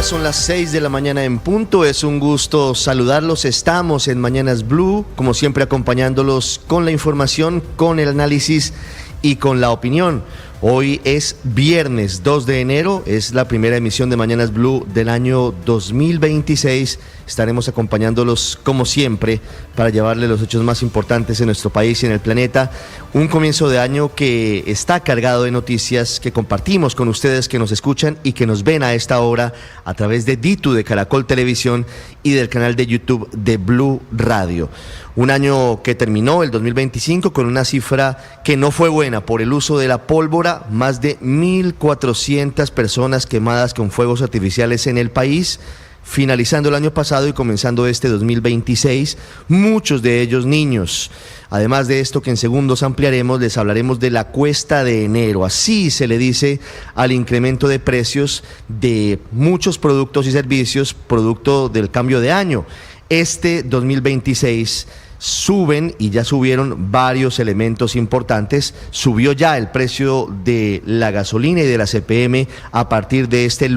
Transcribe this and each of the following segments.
son las 6 de la mañana en punto. Es un gusto saludarlos. Estamos en Mañanas Blue, como siempre acompañándolos con la información, con el análisis y con la opinión. Hoy es viernes 2 de enero, es la primera emisión de Mañanas Blue del año 2026. Estaremos acompañándolos como siempre para llevarles los hechos más importantes en nuestro país y en el planeta. Un comienzo de año que está cargado de noticias que compartimos con ustedes que nos escuchan y que nos ven a esta hora a través de Ditu de Caracol Televisión y del canal de YouTube de Blue Radio. Un año que terminó, el 2025, con una cifra que no fue buena por el uso de la pólvora. Más de 1.400 personas quemadas con fuegos artificiales en el país, finalizando el año pasado y comenzando este 2026, muchos de ellos niños. Además de esto, que en segundos ampliaremos, les hablaremos de la cuesta de enero. Así se le dice al incremento de precios de muchos productos y servicios, producto del cambio de año. Este 2026 suben y ya subieron varios elementos importantes. Subió ya el precio de la gasolina y de la CPM a partir de este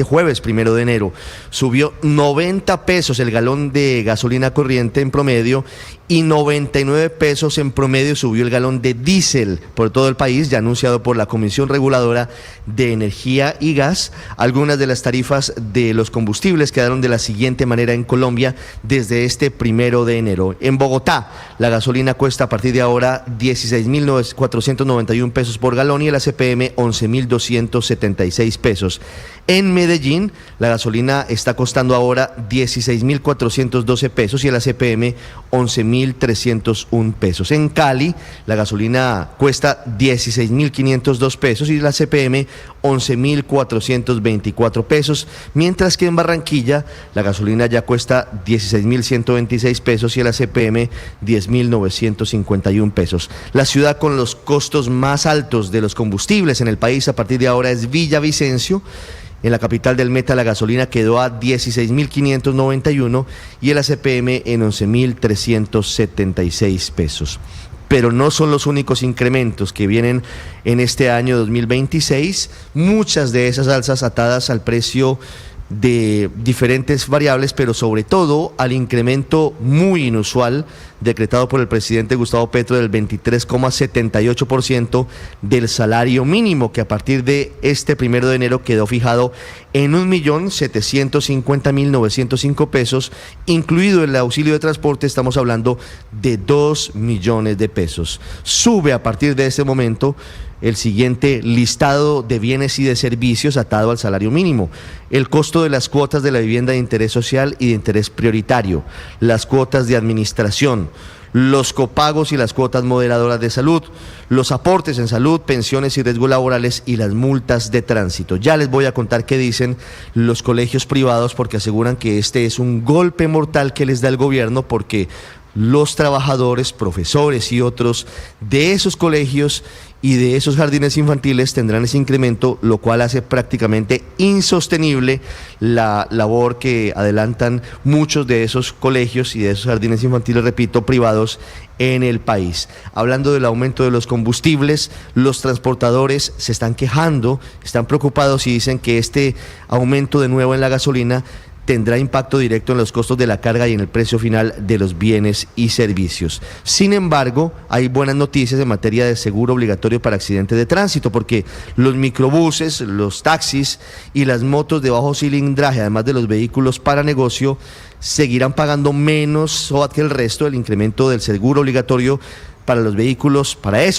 jueves 1 de enero. Subió 90 pesos el galón de gasolina corriente en promedio y 99 pesos en promedio subió el galón de diésel por todo el país, ya anunciado por la Comisión Reguladora de Energía y Gas. Algunas de las tarifas de los combustibles quedaron de la siguiente manera en Colombia desde este 1 de enero. En Bogotá, la gasolina cuesta a partir de ahora 16.491 pesos por galón y la CPM 11.276 pesos. En Medellín, la gasolina está costando ahora 16.412 pesos y la CPM 11.301 pesos. En Cali, la gasolina cuesta 16.502 pesos y la CPM 11.424 pesos, mientras que en Barranquilla la gasolina ya cuesta 16.126 pesos y la CPM 10.951 pesos. La ciudad con los costos más altos de los combustibles en el país a partir de ahora es Villavicencio. En la capital del Meta la gasolina quedó a 16.591 y el ACPM en 11.376 pesos. Pero no son los únicos incrementos que vienen en este año 2026. Muchas de esas alzas atadas al precio de diferentes variables, pero sobre todo al incremento muy inusual decretado por el presidente Gustavo Petro del 23,78% del salario mínimo, que a partir de este 1 de enero quedó fijado en 1.750.905 pesos, incluido el auxilio de transporte. Estamos hablando de 2 millones de pesos. Sube a partir de ese momento el siguiente listado de bienes y de servicios atado al salario mínimo: el costo de las cuotas de la vivienda de interés social y de interés prioritario, las cuotas de administración, los copagos y las cuotas moderadoras de salud, los aportes en salud, pensiones y riesgos laborales y las multas de tránsito. Ya les voy a contar qué dicen los colegios privados, porque aseguran que este es un golpe mortal que les da el gobierno, porque los trabajadores, profesores y otros de esos colegios y de esos jardines infantiles tendrán ese incremento, lo cual hace prácticamente insostenible la labor que adelantan muchos de esos colegios y de esos jardines infantiles, repito, privados en el país. Hablando del aumento de los combustibles, los transportadores se están quejando, están preocupados y dicen que este aumento de nuevo en la gasolina tendrá impacto directo en los costos de la carga y en el precio final de los bienes y servicios. Sin embargo, hay buenas noticias en materia de seguro obligatorio para accidentes de tránsito, porque los microbuses, los taxis y las motos de bajo cilindraje, además de los vehículos para negocio, seguirán pagando menos SOAT que el resto. El incremento del seguro obligatorio para esos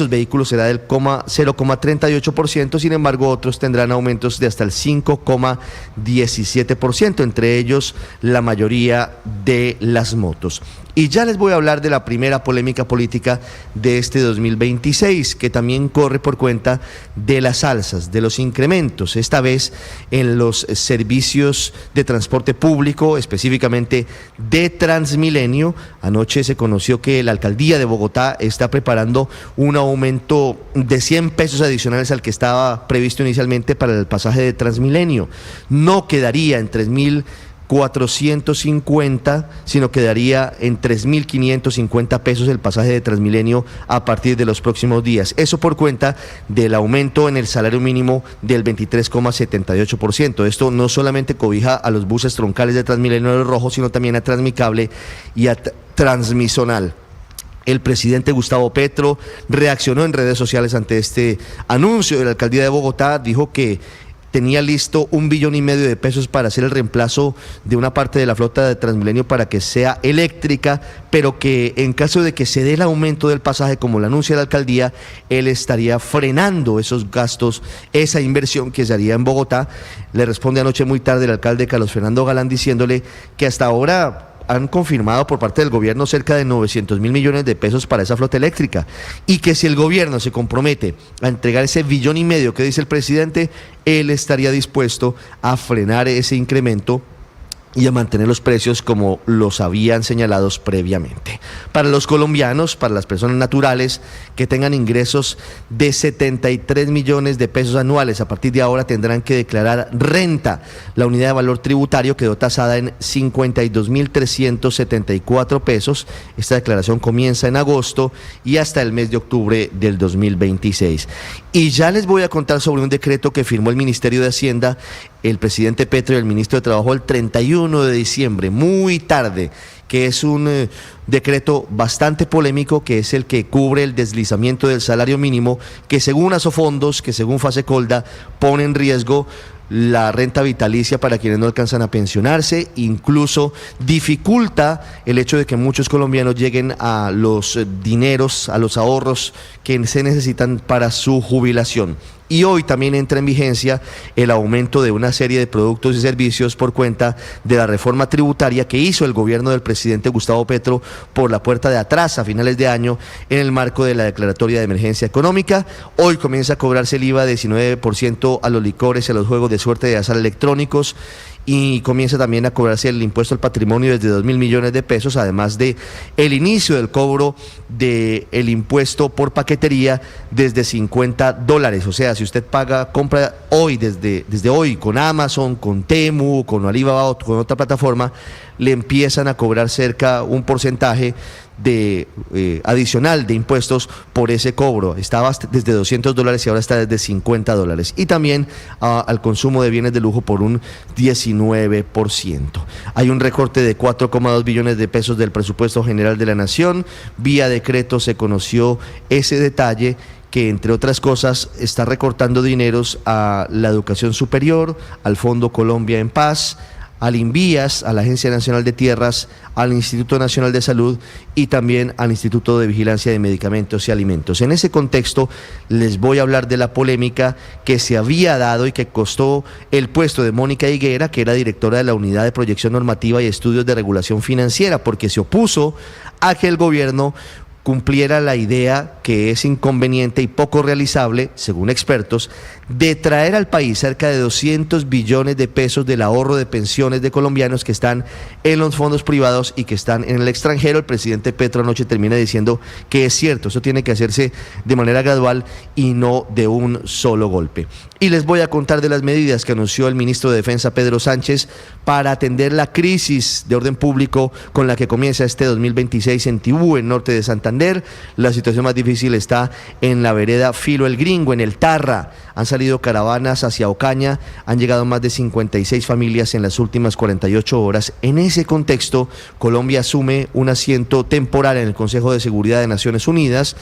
vehículos será del 0,38%, sin embargo otros tendrán aumentos de hasta el 5,17%, entre ellos la mayoría de las motos. Y ya les voy a hablar de la primera polémica política de este 2026, que también corre por cuenta de las alzas, de los incrementos, esta vez en los servicios de transporte público, específicamente de Transmilenio. Anoche se conoció que la alcaldía de Bogotá está preparando un aumento de 100 pesos adicionales al que estaba previsto inicialmente para el pasaje de Transmilenio. No quedaría en 3.000 450, sino que daría en 3.550 pesos el pasaje de Transmilenio a partir de los próximos días. Eso por cuenta del aumento en el salario mínimo del 23,78%. Esto no solamente cobija a los buses troncales de Transmilenio del Rojo, sino también a Transmicable y a Transmisonal. El presidente Gustavo Petro reaccionó en redes sociales ante este anuncio de la alcaldía de Bogotá, dijo que tenía listo 1,5 billones de pesos para hacer el reemplazo de una parte de la flota de Transmilenio para que sea eléctrica, pero que en caso de que se dé el aumento del pasaje, como lo anuncia la alcaldía, él estaría frenando esos gastos, esa inversión que se haría en Bogotá. Le responde anoche muy tarde el alcalde Carlos Fernando Galán diciéndole que hasta ahora han confirmado por parte del gobierno cerca de 900.000 millones de pesos para esa flota eléctrica, y que si el gobierno se compromete a entregar ese 1,5 billones que dice el presidente, él estaría dispuesto a frenar ese incremento y a mantener los precios como los habían señalados previamente. Para los colombianos, para las personas naturales que tengan ingresos de 73 millones de pesos anuales, a partir de ahora tendrán que declarar renta. La unidad de valor tributario quedó tasada en 52.374 pesos. Esta declaración comienza en agosto y hasta el mes de octubre del 2026. Y ya les voy a contar sobre un decreto que firmó el Ministerio de Hacienda, el presidente Petro y el ministro de Trabajo el 31 de diciembre, muy tarde, que es un decreto bastante polémico, que es el que cubre el deslizamiento del salario mínimo, que según Asofondos, que según Fasecolda, pone en riesgo la renta vitalicia para quienes no alcanzan a pensionarse, incluso dificulta el hecho de que muchos colombianos lleguen a los dineros, a los ahorros que se necesitan para su jubilación. Y hoy también entra en vigencia el aumento de una serie de productos y servicios por cuenta de la reforma tributaria que hizo el gobierno del presidente Gustavo Petro por la puerta de atrás a finales de año en el marco de la declaratoria de emergencia económica. Hoy comienza a cobrarse el IVA de 19% a los licores y a los juegos de suerte de azar electrónicos, y comienza también a cobrarse el impuesto al patrimonio desde 2.000 millones de pesos, además de el inicio del cobro del impuesto por paquetería desde $50. O sea, si usted compra hoy, desde hoy, con Amazon, con Temu, con Alibaba o con otra plataforma, le empiezan a cobrar cerca un porcentaje de adicional de impuestos por ese cobro. Estaba desde $200 y ahora está desde $50. Y también al consumo de bienes de lujo por un 19%. Hay un recorte de 4,2 billones de pesos del presupuesto general de la Nación. Vía decreto se conoció ese detalle, que entre otras cosas está recortando dineros a la educación superior, al Fondo Colombia en Paz, al INVIAS, a la Agencia Nacional de Tierras, al Instituto Nacional de Salud y también al Instituto de Vigilancia de Medicamentos y Alimentos. En ese contexto les voy a hablar de la polémica que se había dado y que costó el puesto de Mónica Higuera, que era directora de la Unidad de Proyección Normativa y Estudios de Regulación Financiera, porque se opuso a que el gobierno cumpliera la idea, que es inconveniente y poco realizable, según expertos, de traer al país cerca de 200 billones de pesos del ahorro de pensiones de colombianos que están en los fondos privados y que están en el extranjero. El presidente Petro anoche termina diciendo que es cierto, eso tiene que hacerse de manera gradual y no de un solo golpe. Y les voy a contar de las medidas que anunció el ministro de Defensa, Pedro Sánchez, para atender la crisis de orden público con la que comienza este 2026 en Tibú, en norte de Santander. La situación más difícil está en la vereda Filo el Gringo, en el Tarra. Han salido caravanas hacia Ocaña, han llegado más de 56 familias en las últimas 48 horas. En ese contexto, Colombia asume un asiento temporal en el Consejo de Seguridad de Naciones Unidas.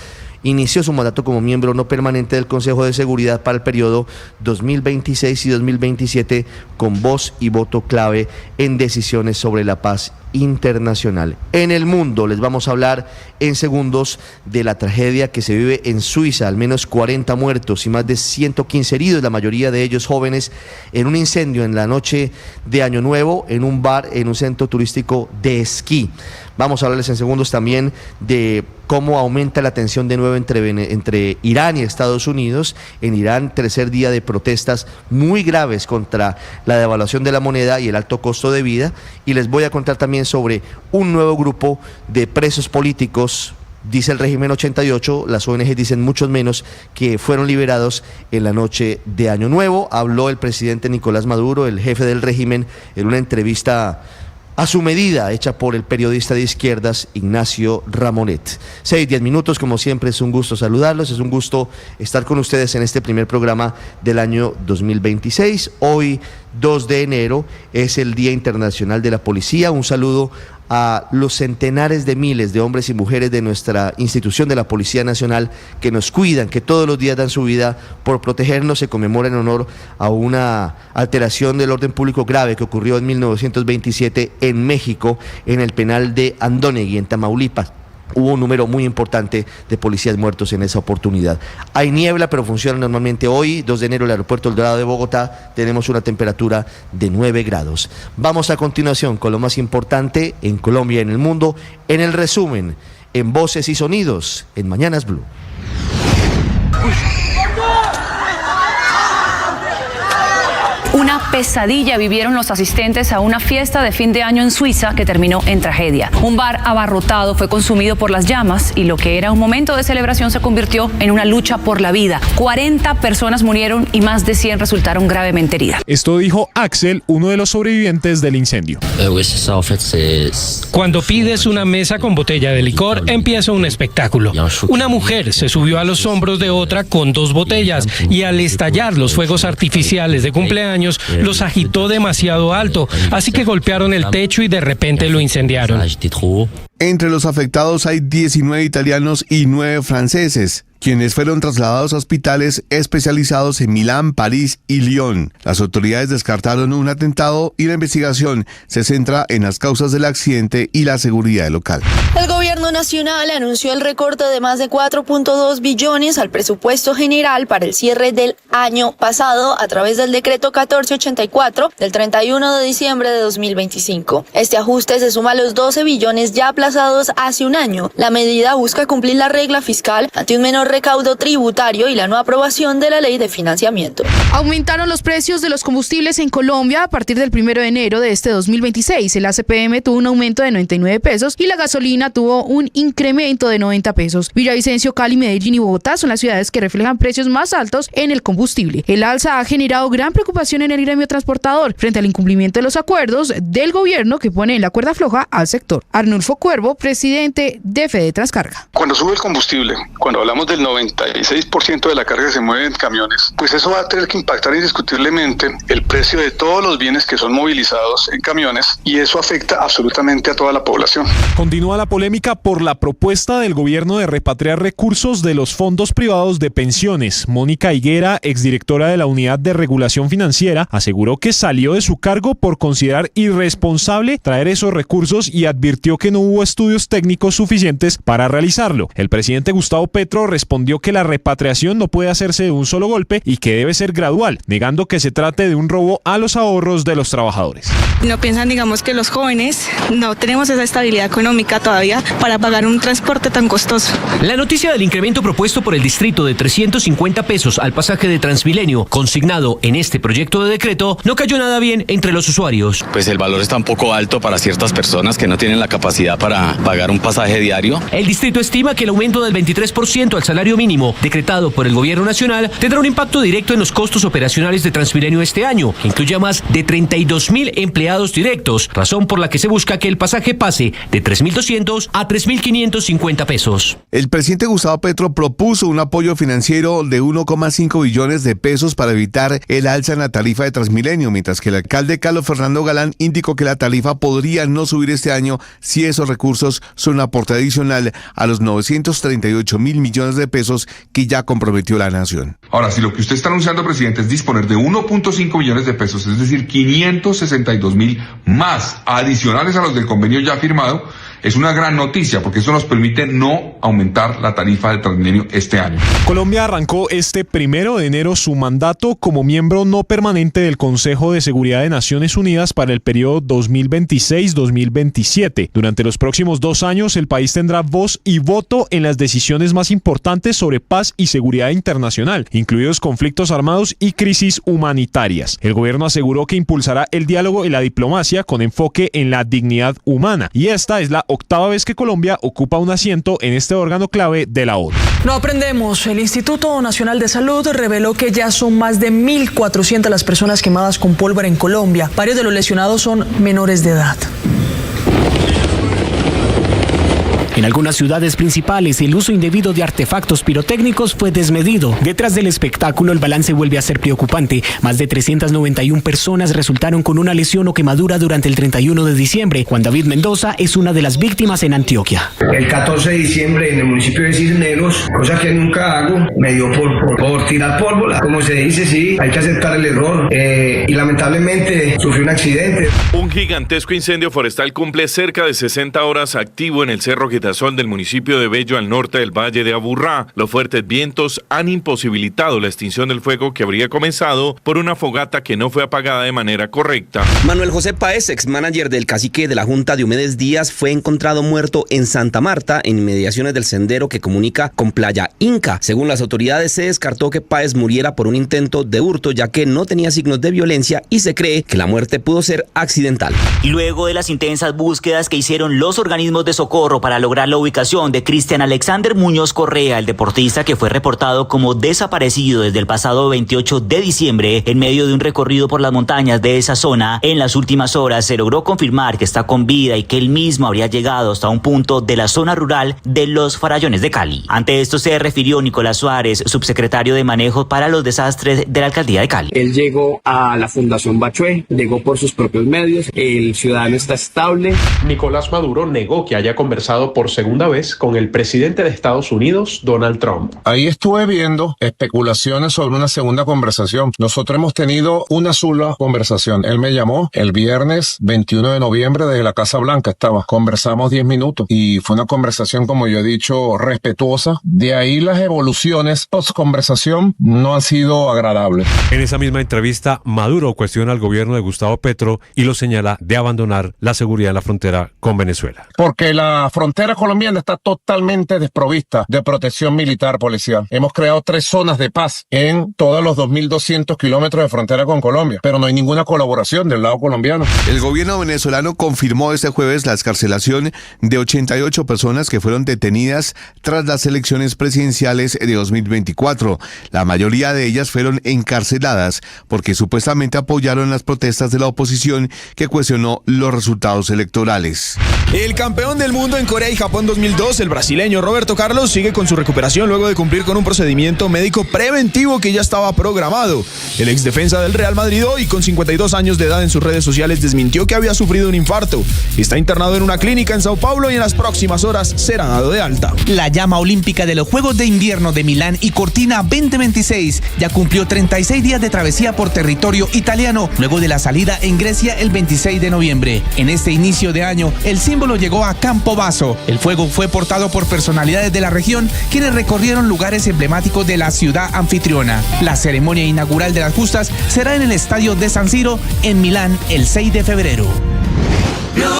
Inició su mandato como miembro no permanente del Consejo de Seguridad para el periodo 2026 y 2027, con voz y voto clave en decisiones sobre la paz internacional. En el mundo les vamos a hablar en segundos de la tragedia que se vive en Suiza, al menos 40 muertos y más de 115 heridos, la mayoría de ellos jóvenes, en un incendio en la noche de Año Nuevo en un bar en un centro turístico de esquí. Vamos a hablarles en segundos también de cómo aumenta la tensión de nuevo entre Irán y Estados Unidos. En Irán, tercer día de protestas muy graves contra la devaluación de la moneda y el alto costo de vida. Y les voy a contar también sobre un nuevo grupo de presos políticos Dice el régimen 88, las ONG dicen muchos menos, que fueron liberados en la noche de Año Nuevo. Habló el presidente Nicolás Maduro, el jefe del régimen, en una entrevista a su medida, hecha por el periodista de izquierdas Ignacio Ramonet. 6-10 minutos, como siempre es un gusto saludarlos, es un gusto estar con ustedes en este primer programa del año 2026. Hoy, 2 de enero, es el Día Internacional de la Policía. Un saludo a los centenares de miles de hombres y mujeres de nuestra institución de la Policía Nacional que nos cuidan, que todos los días dan su vida por protegernos. Se conmemora en honor a una alteración del orden público grave que ocurrió en 1927 en México, en el penal de Andonegui, en Tamaulipas. Hubo un número muy importante de policías muertos en esa oportunidad. Hay niebla, pero funciona normalmente. Hoy, 2 de enero, el aeropuerto El Dorado de Bogotá, tenemos una temperatura de 9 grados. Vamos a continuación con lo más importante en Colombia y en el mundo, en el resumen, en Voces y Sonidos, en Mañanas Blue. Una pesadilla vivieron los asistentes a una fiesta de fin de año en Suiza que terminó en tragedia. Un bar abarrotado fue consumido por las llamas y lo que era un momento de celebración se convirtió en una lucha por la vida. 40 personas murieron y más de 100 resultaron gravemente heridas. Esto dijo Axel, uno de los sobrevivientes del incendio. Cuando pides una mesa con botella de licor, empieza un espectáculo. Una mujer se subió a los hombros de otra con 2 botellas y al estallar los fuegos artificiales de cumpleaños, los agitó demasiado alto, así que golpearon el techo y de repente lo incendiaron. Entre los afectados hay 19 italianos y 9 franceses, quienes fueron trasladados a hospitales especializados en Milán, París y Lyon. Las autoridades descartaron un atentado y la investigación se centra en las causas del accidente y la seguridad local. El gobierno nacional anunció el recorte de más de 4.2 billones al presupuesto general para el cierre del año pasado a través del decreto 1484 del 31 de diciembre de 2025. Este ajuste se suma a los 12 billones ya aplazados hace un año. La medida busca cumplir la regla fiscal ante un menor recaudo tributario y la no aprobación de la ley de financiamiento. Aumentaron los precios de los combustibles en Colombia a partir del 1 de enero de este 2026. El ACPM tuvo un aumento de 99 pesos y la gasolina tuvo un incremento de 90 pesos. Villavicencio, Cali, Medellín y Bogotá son las ciudades que reflejan precios más altos en el combustible. El alza ha generado gran preocupación en el gremio transportador frente al incumplimiento de los acuerdos del gobierno que pone en la cuerda floja al sector. Arnulfo Cuervo, presidente de Fede Transcarga. Cuando sube el combustible, cuando hablamos del 96% de la carga que se mueve en camiones, pues eso va a tener que impactar indiscutiblemente el precio de todos los bienes que son movilizados en camiones y eso afecta absolutamente a toda la población. Continúa la polémica por la propuesta del gobierno de repatriar recursos de los fondos privados de pensiones. Mónica Higuera, exdirectora de la Unidad de Regulación Financiera, aseguró que salió de su cargo por considerar irresponsable traer esos recursos y advirtió que no hubo estudios técnicos suficientes para realizarlo. El presidente Gustavo Petro respondió que la repatriación no puede hacerse de un solo golpe y que debe ser gradual, negando que se trate de un robo a los ahorros de los trabajadores. No piensan, digamos, que los jóvenes no tenemos esa estabilidad económica todavía para pagar un transporte tan costoso. La noticia del incremento propuesto por el distrito de 350 pesos al pasaje de Transmilenio, consignado en este proyecto de decreto, no cayó nada bien entre los usuarios. Pues el valor está un poco alto para ciertas personas que no tienen la capacidad para pagar un pasaje diario. El distrito estima que el aumento del 23% al salario mínimo decretado por el gobierno nacional tendrá un impacto directo en los costos operacionales de Transmilenio este año, que incluye a más de 32.000 empleados directos, razón por la que se busca que el pasaje pase de 3.200 a 3.550 pesos. El presidente Gustavo Petro propuso un apoyo financiero de 1,5 billones de pesos para evitar el alza en la tarifa de Transmilenio, mientras que el alcalde Carlos Fernando Galán indicó que la tarifa podría no subir este año si esos recursos son un aporte adicional a los 938.000 millones de pesos que ya comprometió la nación. Ahora, si lo que usted está anunciando, presidente, es disponer de 1.5 billones de pesos, es decir, 562.000 más adicionales a los del convenio ya firmado, es una gran noticia porque eso nos permite no aumentar la tarifa de Transmilenio este año. Colombia arrancó este 1 de enero su mandato como miembro no permanente del Consejo de Seguridad de Naciones Unidas para el periodo 2026-2027. Durante los próximos 2 años, el país tendrá voz y voto en las decisiones más importantes sobre paz y seguridad internacional, incluidos conflictos armados y crisis humanitarias. El gobierno aseguró que impulsará el diálogo y la diplomacia con enfoque en la dignidad humana, y esta es la octava vez que Colombia ocupa un asiento en este órgano clave de la ONU. No aprendemos. El Instituto Nacional de Salud reveló que ya son más de 1.400 las personas quemadas con pólvora en Colombia. Varios de los lesionados son menores de edad. En algunas ciudades principales, el uso indebido de artefactos pirotécnicos fue desmedido. Detrás del espectáculo, el balance vuelve a ser preocupante. Más de 391 personas resultaron con una lesión o quemadura durante el 31 de diciembre. Juan David Mendoza es una de las víctimas en Antioquia. El 14 de diciembre en el municipio de Cisneros, cosa que nunca hago, me dio por tirar pólvora. Como se dice, sí, hay que aceptar el error. Y lamentablemente sufrí un accidente. Un gigantesco incendio forestal cumple cerca de 60 horas activo en el Cerro Quitasol del municipio de Bello, al norte del valle de Aburrá. Los fuertes vientos han imposibilitado la extinción del fuego, que habría comenzado por una fogata que no fue apagada de manera correcta. Manuel José Páez, ex manager del cacique de la Junta Diomedes Díaz, fue encontrado muerto en Santa Marta, en inmediaciones del sendero que comunica con Playa Inca. Según las autoridades, se descartó que Páez muriera por un intento de hurto, ya que no tenía signos de violencia, y se cree que la muerte pudo ser accidental. Luego de las intensas búsquedas que hicieron los organismos de socorro para lograr la ubicación de Cristian Alexander Muñoz Correa, el deportista que fue reportado como desaparecido desde el pasado 28 de diciembre, en medio de un recorrido por las montañas de esa zona, en las últimas horas se logró confirmar que está con vida y que él mismo habría llegado hasta un punto de la zona rural de Los Farallones de Cali. Ante esto se refirió Nicolás Suárez, subsecretario de Manejo para los Desastres de la Alcaldía de Cali. Él llegó a la Fundación Bachué, llegó por sus propios medios, el ciudadano está estable. Nicolás Maduro negó que haya conversado por segunda vez con el presidente de Estados Unidos, Donald Trump. Ahí estuve viendo especulaciones sobre una segunda conversación. Nosotros hemos tenido una sola conversación. Él me llamó el viernes 21 de noviembre desde la Casa Blanca. Conversamos 10 minutos y fue una conversación, como yo he dicho, respetuosa. De ahí las evoluciones post conversación no han sido agradables. En esa misma entrevista, Maduro cuestiona al gobierno de Gustavo Petro y lo señala de abandonar la seguridad en la frontera con Venezuela. Porque la frontera colombiana está totalmente desprovista de protección militar policial. Hemos creado 3 zonas de paz en todos los 2.200 kilómetros de frontera con Colombia, pero no hay ninguna colaboración del lado colombiano. El gobierno venezolano confirmó este jueves la excarcelación de 88 personas que fueron detenidas tras las elecciones presidenciales de 2024. La mayoría de ellas fueron encarceladas porque supuestamente apoyaron las protestas de la oposición, que cuestionó los resultados electorales. El campeón del mundo en Corea y Japón 2002, el brasileño Roberto Carlos, sigue con su recuperación luego de cumplir con un procedimiento médico preventivo que ya estaba programado. El ex defensa del Real Madrid, hoy con 52 años de edad, en sus redes sociales desmintió que había sufrido un infarto. Está internado en una clínica en Sao Paulo y en las próximas horas será dado de alta. La llama olímpica de los Juegos de Invierno de Milán y Cortina 2026 ya cumplió 36 días de travesía por territorio italiano, luego de la salida en Grecia el 26 de noviembre. En este inicio de año, el símbolo llegó a Campobasso. El fuego fue portado por personalidades de la región, quienes recorrieron lugares emblemáticos de la ciudad anfitriona. La ceremonia inaugural de las justas será en el estadio de San Siro, en Milán, el 6 de febrero.